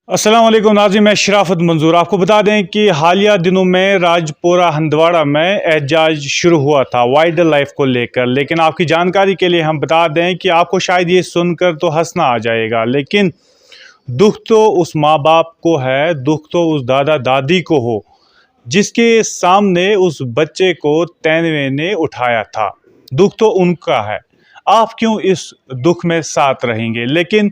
अस्सलाम वालेकुम नाज़रीन, मैं शराफत मंजूर। आपको बता दें कि हालिया दिनों में राजपुरा हंदवाड़ा में एहतजाज शुरू हुआ था वाइल्ड लाइफ को लेकर। लेकिन आपकी जानकारी के लिए हम बता दें कि आपको शायद ये सुनकर तो हंसना आ जाएगा, लेकिन दुख तो उस माँ बाप को है, दुख तो उस दादा दादी को हो जिसके सामने उस बच्चे को तैनवे ने उठाया था। दुख तो उनका है। आप क्यों इस दुख में साथ रहेंगे? लेकिन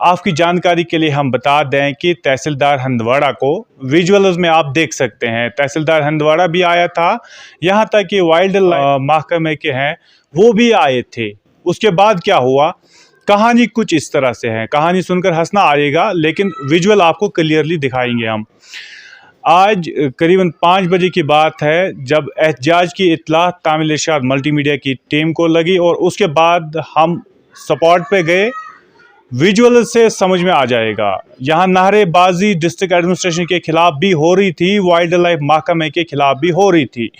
आपकी जानकारी के लिए हम बता दें कि तहसीलदार हंदवाड़ा को विजुअल्स में आप देख सकते हैं, तहसीलदार हंदवाड़ा भी आया था, यहाँ तक कि वाइल्ड लाइफ महकमे के हैं वो भी आए थे। उसके बाद क्या हुआ, कहानी कुछ इस तरह से है। कहानी सुनकर हंसना आएगा, लेकिन विजुअल आपको क्लियरली दिखाएंगे हम। आज करीबन 5 बजे की बात है जब एहतजाज की इत्तला तामिल इरशाद मल्टीमीडिया की टीम को लगी और उसके बाद हम सपोर्ट पे गए। विजुअल से समझ में आ जाएगा। यहाँ नारेबाजी डिस्ट्रिक्ट एडमिनिस्ट्रेशन के खिलाफ भी हो रही थी, वाइल्ड लाइफ महकमे के खिलाफ भी हो रही थी।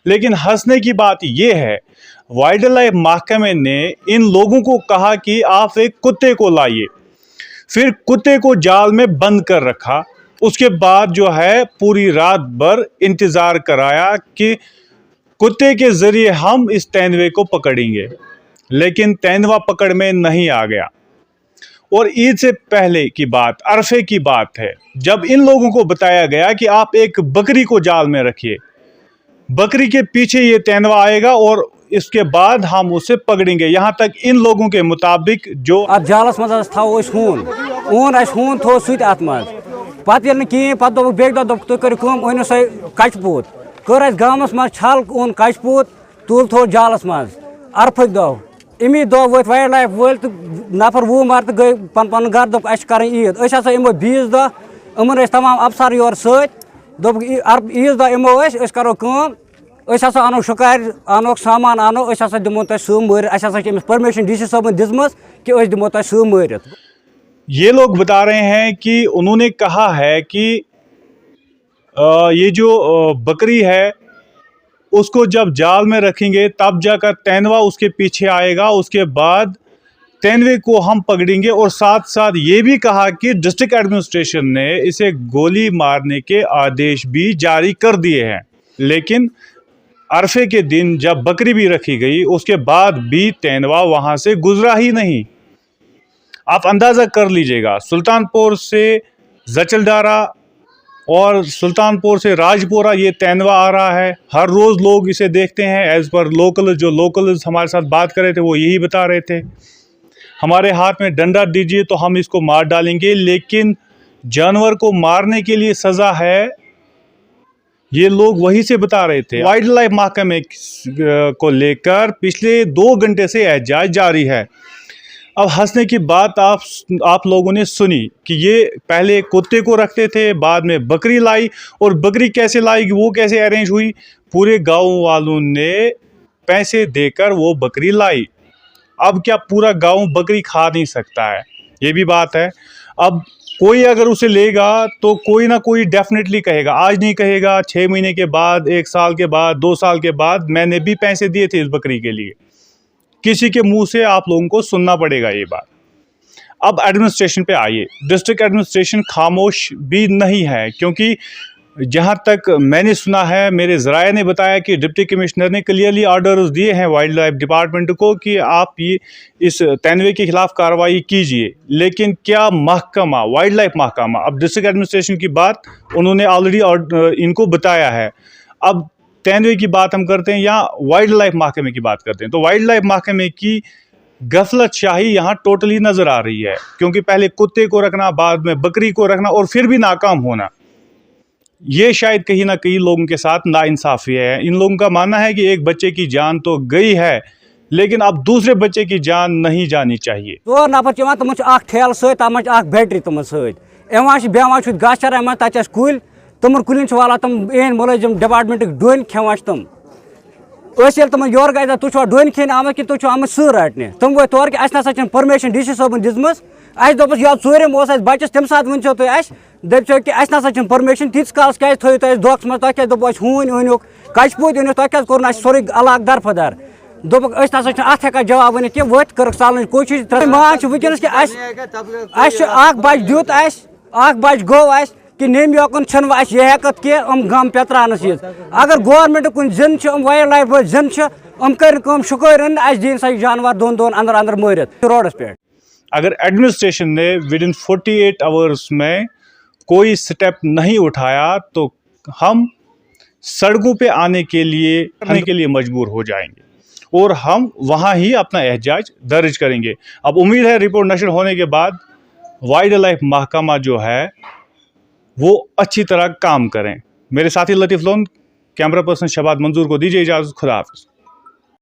लेकिन हंसने की बात यह है, वाइल्ड लाइफ महकमे ने इन लोगों को कहा कि आप एक कुत्ते को लाइए, फिर कुत्ते को जाल में बंद कर रखा। उसके बाद जो है पूरी रात भर इंतज़ार कराया कि कुत्ते के ज़रिए हम इस तेंदुए को पकड़ेंगे, लेकिन तेंदुआ पकड़ में नहीं आ गया। और ईद से पहले की बात, अरफे की बात है, जब इन लोगों को बताया गया कि आप एक बकरी को जाल में रखिए, बकरी के पीछे ये तेंदुआ आएगा और इसके बाद हम उसे पकड़ेंगे। यहाँ तक इन लोगों के मुताबिक जो जालस मज हून थो सत पत कहें पे बेक दह तुम करो सा कचपूत कर गामस मज छल ओन कचपूत तुल थो जालस मज अरफक दह अमी दह वो वाइल्ड लाइफ वल तो नफर 20 मर तो गई पन पन गर दोप कर ईद असा इमो 20 दह इमन तमाम अफसर योर सत ईद दह इमो करो हसा अनो शिकार अनो सामान अनो हसा दिमो तुम सह मारित परमिशन डी सी साहबन दिम कि दिमो तुम सह मारित। ये लोग बता रहे हैं कि उन्होंने कहा है कि ये जो बकरी है उसको जब जाल में रखेंगे तब जाकर तेंदुआ उसके पीछे आएगा, उसके बाद तेंदुए को हम पकड़ेंगे। और साथ साथ ये भी कहा कि डिस्ट्रिक्ट एडमिनिस्ट्रेशन ने इसे गोली मारने के आदेश भी जारी कर दिए हैं। लेकिन अरफे के दिन जब बकरी भी रखी गई उसके बाद भी तेंदुआ वहाँ से गुजरा ही नहीं। आप अंदाज़ा कर लीजिएगा, सुल्तानपुर से जचलदारा और सुल्तानपुर से राजपुरा ये तेंदुआ आ रहा है। हर रोज़ लोग इसे देखते हैं। एज़ पर लोकल जो लोकल्स हमारे साथ बात कर रहे थे वो यही बता रहे थे, हमारे हाथ में डंडा दीजिए तो हम इसको मार डालेंगे। लेकिन जानवर को मारने के लिए सज़ा है, ये लोग वहीं से बता रहे थे। वाइल्ड लाइफ महकमे को लेकर पिछले 2 घंटे से एहतजाज जारी है। अब हंसने की बात आप लोगों ने सुनी कि ये पहले कुत्ते को रखते थे, बाद में बकरी लाई। और बकरी कैसे लाई, वो कैसे अरेंज हुई, पूरे गांव वालों ने पैसे देकर वो बकरी लाई। अब क्या पूरा गांव बकरी खा नहीं सकता है, ये भी बात है। अब कोई अगर उसे लेगा तो कोई ना कोई डेफिनेटली कहेगा, आज नहीं कहेगा 6 महीने के बाद, 1 साल के बाद, 2 साल के बाद, मैंने भी पैसे दिए थे इस बकरी के लिए। किसी के मुंह से आप लोगों को सुनना पड़ेगा ये बात। अब एडमिनिस्ट्रेशन पे आइए। डिस्ट्रिक्ट एडमिनिस्ट्रेशन खामोश भी नहीं है, क्योंकि जहाँ तक मैंने सुना है, मेरे ज़राए ने बताया कि डिप्टी कमिश्नर ने क्लियरली ऑर्डर्स दिए हैं वाइल्ड लाइफ डिपार्टमेंट को कि आप ये इस तेंदुए के खिलाफ कार्रवाई कीजिए। लेकिन क्या महकमा, वाइल्ड लाइफ महकमा, अब डिस्ट्रिक्ट एडमिनिस्ट्रेशन की बात उन्होंने ऑलरेडी इनको बताया है। अब तेंदुए की बात हम करते हैं या वाइल्ड लाइफ महकमे की बात करते हैं, तो वाइल्ड लाइफ महकमे की गफलत शाही यहाँ टोटली नज़र आ रही है। क्योंकि पहले कुत्ते को रखना, बाद में बकरी को रखना और फिर भी नाकाम होना, ये शायद कहीं ना कहीं लोगों के साथ नाइंसाफ़ी है। इन लोगों का मानना है कि एक बच्चे की जान तो गई है, लेकिन अब दूसरे बच्चे की जान नहीं जानी चाहिए। 4 नफर तुम ठेल सत बैटरी तुम सवान बेवान गस चरान तक कुल तुम कुलिन वाला तुम एन मुलजिम डिपार्टमेंट डोन खेवान तुम तुम योर गए तुम डोन खेन आमत कि तुम आमत सह रटने तुम गई तौर कि असा परमिशन डी सी साहबन दिम दोपस या चूरम बच्चस तम सात वो दपो कि असा परमिशन तीस काल क्या थो धोखस मज तुम हून अनिक कचपूत अनिक तुम क्या कोर सोरे अलाग दरफदर दोपक अस नसा छ अथ हेका जवाब वन कि वत कर सालन कोशिश मान छ वकनस कि अस बच दुत बच गो कि नेम योकन छन अस ये हेकत कि गम पेत्रानस ये अगर गवर्नमेंट कुन जिन वाइल्ड लाइफ जिन कर शुक्र अस दिन सा जानवर दोन अंदर अंदर मरित रोडस पे। अगर एडमिनिस्ट्रेशन ने विद इन 48 आवर्स में कोई स्टेप नहीं उठाया तो हम सड़कों पे आने के लिए मजबूर हो जाएंगे और हम वहाँ ही अपना एहजाज दर्ज करेंगे। अब उम्मीद है रिपोर्ट नशर होने के बाद वाइल्ड लाइफ महकमा जो है वो अच्छी तरह काम करें। मेरे साथी लतीफ़ लोन, कैमरा पर्सन शबाद मंजूर को दीजिए इजाज़त। खुदा हाफ़िज़।